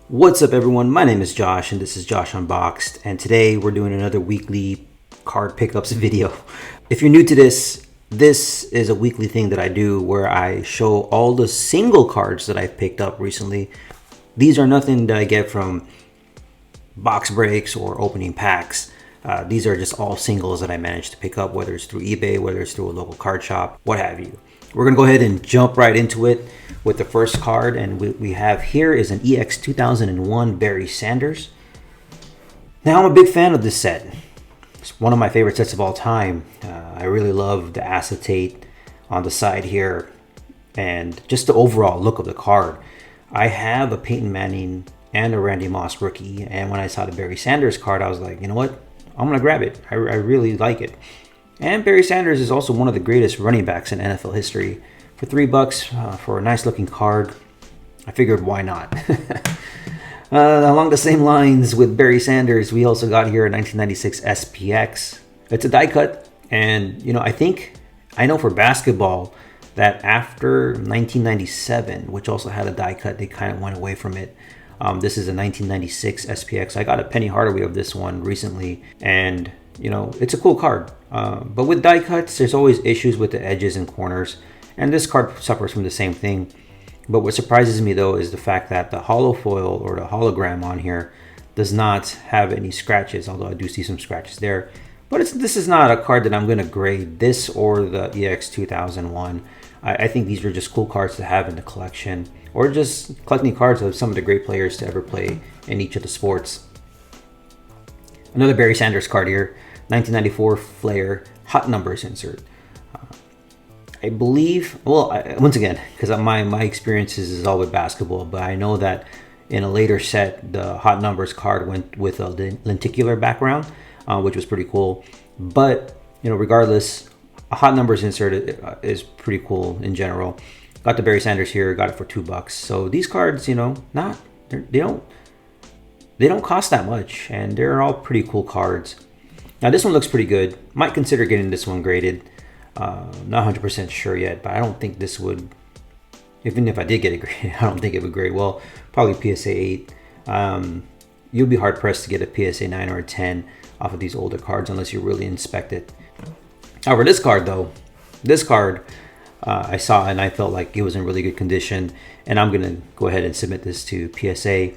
What's up, everyone? My name is Josh, and this is Josh Unboxed, and today we're doing another weekly card pickups video. If you're new to this is a weekly thing that I do where I show all the single cards that I've picked up recently. These are nothing that I get from box breaks or opening packs. These are just all singles that I managed to pick up, whether it's through eBay, whether it's through a local card shop, what have you. We're gonna go ahead and jump right into it with the first card, and we have here is an EX 2001 Barry Sanders. Now, I'm a big fan of this set. It's one of my favorite sets of all time. I really love the acetate on the side here and just the overall look of the card. I have a Peyton Manning and a Randy Moss rookie, and when I saw the Barry Sanders card, I was like, you know what? I'm gonna grab it. I really like it. And Barry Sanders is also one of the greatest running backs in NFL history. For $3 for a nice looking card, I figured why not? Along the same lines with Barry Sanders, we also got here a 1996 SPX. It's a die cut, and I know for basketball that after 1997, which also had a die cut, they kind of went away from it. This is a 1996 SPX. I got a Penny Hardaway of this one recently, and it's a cool card. But with die cuts, there's always issues with the edges and corners, and this card suffers from the same thing. But what surprises me though is the fact that the holo foil or the hologram on here does not have any scratches, although I do see some scratches there. But this is not a card that I'm going to grade, this or the EX 2001. I think these are just cool cards to have in the collection, or just collecting cards of some of the great players to ever play in each of the sports. Another Barry Sanders card here, 1994 Flair Hot Numbers insert. I believe, once again, because my experiences is all with basketball, but I know that in a later set, the Hot Numbers card went with a lenticular background, which was pretty cool. But, regardless, a Hot Numbers insert is pretty cool in general. Got the Barry Sanders here, got it for $2. So these cards, they don't cost that much, and they're all pretty cool cards. Now this one looks pretty good. Might consider getting this one graded. Not 100% sure yet, but I don't think this would, even if I did get it graded, I don't think it would grade well. Probably PSA 8. You'll be hard pressed to get a PSA 9 or a 10 off of these older cards unless you really inspect it. However, this card I saw and I felt like it was in really good condition, and I'm gonna go ahead and submit this to PSA.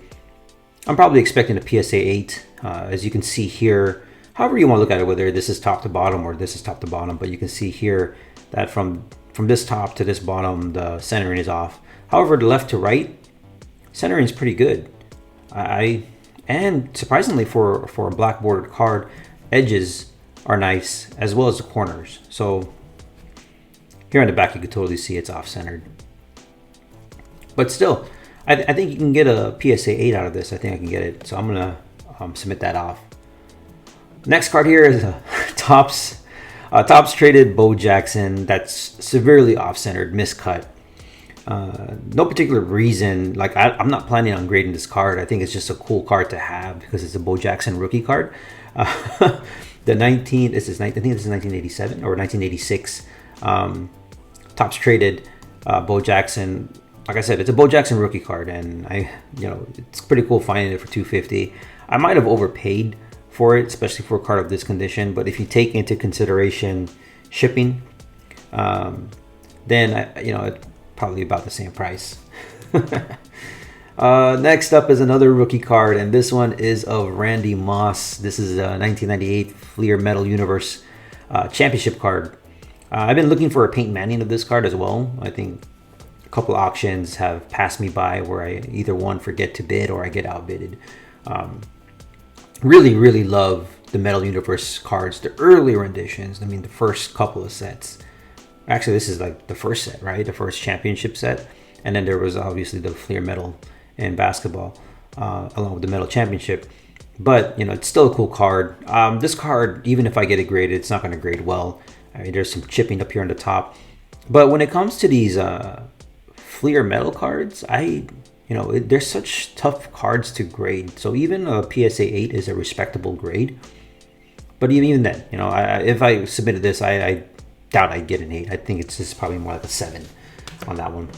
I'm probably expecting a PSA 8. As you can see here, however you want to look at it, whether this is top to bottom or this is top to bottom, but you can see here that from this top to this bottom, the centering is off. However, the left to right, centering is pretty good. And surprisingly for a black bordered card, edges are nice as well as the corners. So here on the back, you can totally see it's off centered. But still, I think you can get a PSA 8 out of this. I think I can get it. So I'm gonna submit that off. Next card here is a Topps traded Bo Jackson that's severely off-centered, miscut. No particular reason. Like I'm not planning on grading this card. I think it's just a cool card to have because it's a Bo Jackson rookie card. I think this is 1987 or 1986. Topps traded Bo Jackson. Like I said, it's a Bo Jackson rookie card, and it's pretty cool finding it for $250. I might have overpaid for it, especially for a card of this condition, but if you take into consideration shipping, then it's probably about the same price. Next up is another rookie card, and this one is of Randy Moss. This is a 1998 Fleer Metal Universe championship card. I've been looking for a Peyton Manning of this card as well. I think a couple auctions have passed me by where I either forget to bid or I get outbidded. Really love the Metal Universe cards, the earlier renditions. I mean, the first couple of sets. Actually, this is like the first set, right? The first championship set. And then there was obviously the Fleer Metal in basketball, along with the Metal Championship. But, it's still a cool card. This card, even if I get it graded, it's not going to grade well. I mean, there's some chipping up here on the top. But when it comes to these Fleer Metal cards, they're such tough cards to grade. So even a PSA 8 is a respectable grade. But even then, if I submitted this, I doubt I'd get an 8. I think it's just probably more like a 7 on that one.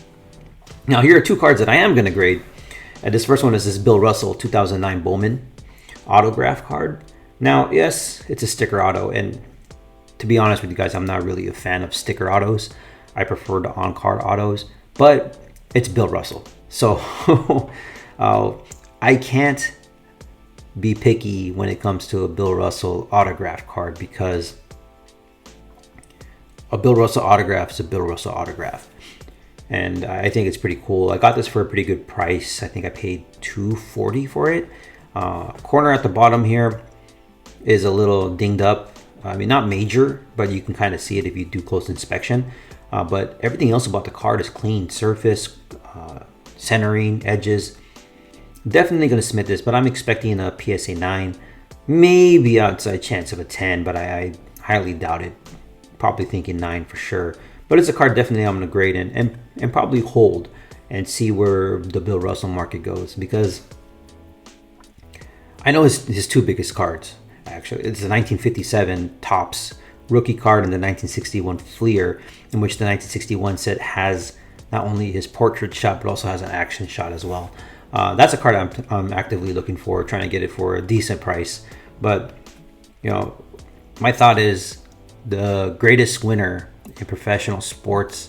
Now, here are two cards that I am going to grade. And this first one is this Bill Russell 2009 Bowman autograph card. Now, yes, it's a sticker auto, and to be honest with you guys, I'm not really a fan of sticker autos. I prefer the on-card autos, but it's Bill Russell. So I can't be picky when it comes to a Bill Russell autograph card, because a Bill Russell autograph is a Bill Russell autograph. And I think it's pretty cool. I got this for a pretty good price. I think I paid $240 for it. Corner at the bottom here is a little dinged up. I mean, not major, but you can kind of see it if you do close inspection. But everything else about the card is clean. Surface, centering, edges. Definitely going to submit this, but I'm expecting a PSA 9. Maybe outside chance of a 10, but I highly doubt it. Probably thinking 9 for sure. But it's a card definitely I'm going to grade and probably hold and see where the Bill Russell market goes, because I know his two biggest cards, actually. It's the 1957 Topps rookie card and the 1961 Fleer, in which the 1961 set has not only his portrait shot, but also has an action shot as well. That's a card I'm actively looking for, trying to get it for a decent price. But, you know, my thought is the greatest winner in professional sports,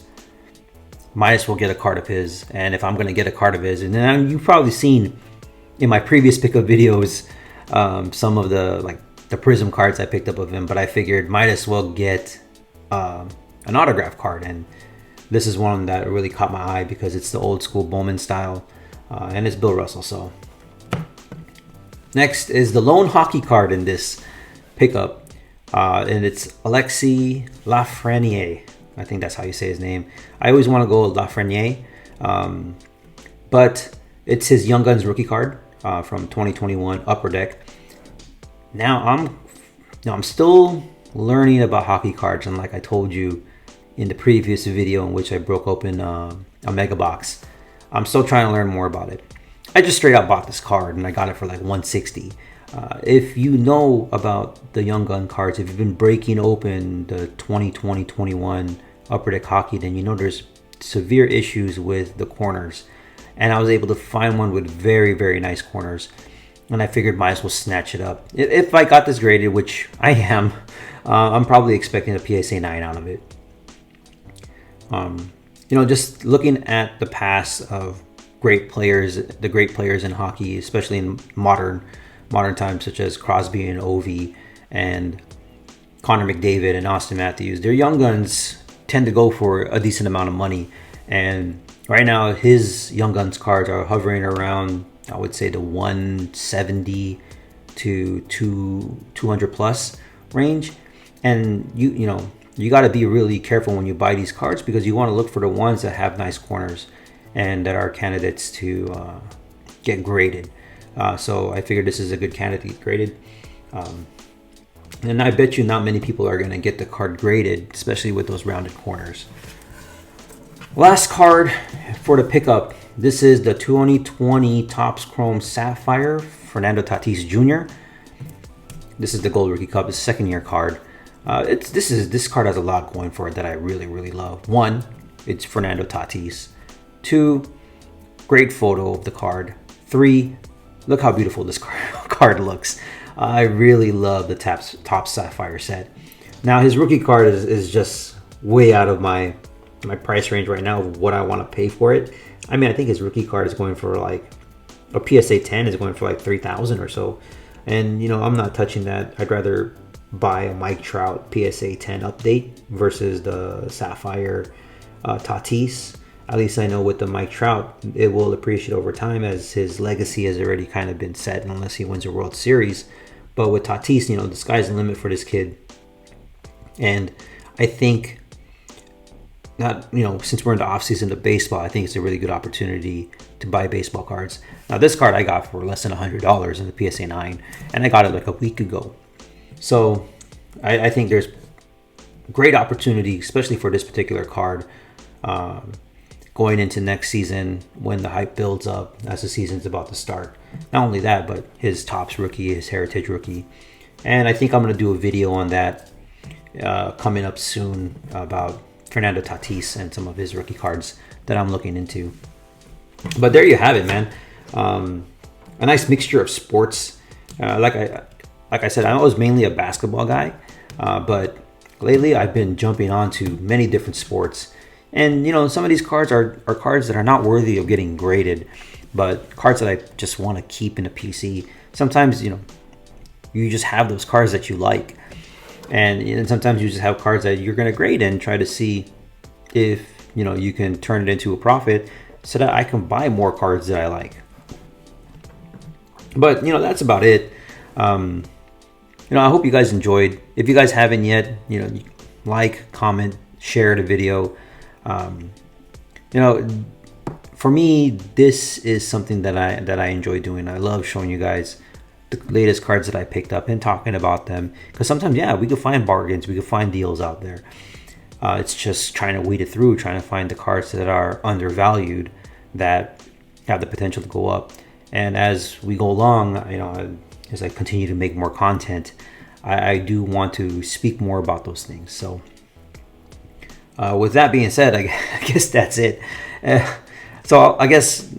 might as well get a card of his. And if I'm going to get a card of his, and then you've probably seen in my previous pickup videos some of the Prism cards I picked up of him, but I figured might as well get an autograph card. And this is one that really caught my eye because it's the old school Bowman style, and it's Bill Russell. So next is the lone hockey card in this pickup. And it's Alexi Lafraniere. I think that's how you say his name. I always want to go Lafraniere, but it's his Young Guns rookie card from 2021 Upper Deck. Now I'm still learning about hockey cards, and like I told you in the previous video in which I broke open a mega box, I'm still trying to learn more about it. I just straight out bought this card and I got it for like $160. If you know about the Young Gun cards, if you've been breaking open the 2020-21 Upper Deck hockey, then you know there's severe issues with the corners. And I was able to find one with very, very nice corners. And I figured might as well snatch it up. If I got this graded, which I am, I'm probably expecting a PSA 9 out of it. You know, just looking at the past of great players, the great players in hockey, especially in modern times, such as Crosby and Ovi and Connor McDavid and Austin Matthews, their Young Guns tend to go for a decent amount of money. And right now his Young Guns cards are hovering around, I would say, the 170 to 200 plus range. And you know, you got to be really careful when you buy these cards, because you want to look for the ones that have nice corners and that are candidates to get graded. So I figured this is a good candidate graded. And I bet you not many people are going to get the card graded, especially with those rounded corners. Last card for the pickup. This is the 2020 Topps Chrome Sapphire Fernando Tatis Jr. This is the Gold Rookie Cup, his second year card. This card has a lot going for it that I really, really love. One, it's Fernando Tatis. Two, great photo of the card. Three, look how beautiful this card looks. I really love the Topps Sapphire set. Now his rookie card is just way out of my price range right now of what I want to pay for it. I mean, I think his rookie card is going for like, a PSA 10 is going for like $3,000 or so. And you know, I'm not touching that. I'd rather buy a Mike Trout PSA 10 update versus the Sapphire Tatis. At least I know with the Mike Trout, it will appreciate over time, as his legacy has already kind of been set, unless he wins a World Series. But with Tatis, you know, the sky's the limit for this kid. And I think, not, you know, since we're in the off season of baseball, I think it's a really good opportunity to buy baseball cards. Now this card I got for less than $100 in the PSA 9, and I got it like a week ago. So I think there's great opportunity, especially for this particular card, going into next season when the hype builds up as the season's about to start. Not only that, but his Topps rookie, his Heritage rookie. And I think I'm going to do a video on that coming up soon about Fernando Tatis and some of his rookie cards that I'm looking into. But there you have it, man. A nice mixture of sports. Like I said, I was mainly a basketball guy, but lately I've been jumping onto many different sports. And some of these cards are cards that are not worthy of getting graded, but cards that I just want to keep in a PC. Sometimes you just have those cards that you like, and sometimes you just have cards that you're going to grade and try to see if you can turn it into a profit so that I can buy more cards that I like. But that's about it. I hope you guys enjoyed. If you guys haven't yet, like, comment, share the video. For me, this is something that I enjoy doing. I love showing you guys the latest cards that I picked up and talking about them, because sometimes we can find bargains, we can find deals out there. It's just trying to weed it through, trying to find the cards that are undervalued, that have the potential to go up. And as we go along, as I continue to make more content, I do want to speak more about those things. So with that being said, I guess that's it. So I guess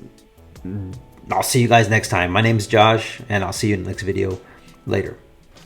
I'll see you guys next time. My name is Josh, and I'll see you in the next video later.